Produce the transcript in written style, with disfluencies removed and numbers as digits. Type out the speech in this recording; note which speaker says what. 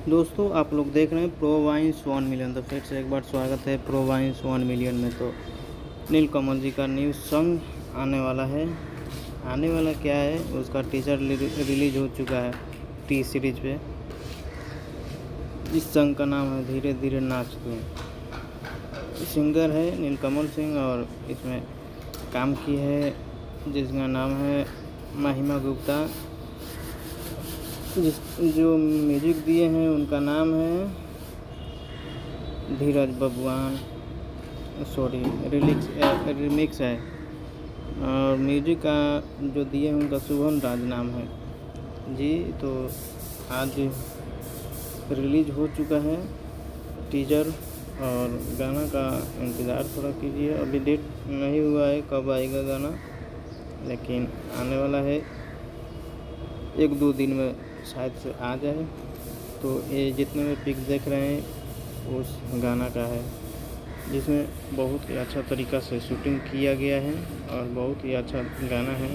Speaker 1: दोस्तों आप लोग देख रहे हैं प्रो वाइन्स 1 मिलियन। तो फिर से एक बार स्वागत है प्रो वाइन्स 1 मिलियन में। तो नीलकमल जी का न्यू सॉन्ग आने वाला है। आने वाला क्या है, उसका टीजर रिलीज हो चुका है टी सीरीज पे। इस सॉन्ग का नाम है धीरे धीरे नाच तू। सिंगर है नीलकमल सिंह और इसमें काम की है जिसका नाम है महिमा गुप्ता। जो म्यूजिक दिए हैं उनका नाम है धीरज बबुआन। सॉरी, रिमिक्स है। और म्यूजिक का जो दिए हैं उनका शुभम राज नाम है जी। तो आज रिलीज हो चुका है टीजर और गाना का इंतज़ार थोड़ा कीजिए। अभी डेट नहीं हुआ है कब आएगा गाना, लेकिन आने वाला है। 1-2 दिन में शायद से आ जाए। तो ये जितने भी पिक देख रहे हैं उस गाना का है, जिसमें बहुत ही अच्छा तरीक़ा से शूटिंग किया गया है और बहुत ही अच्छा गाना है।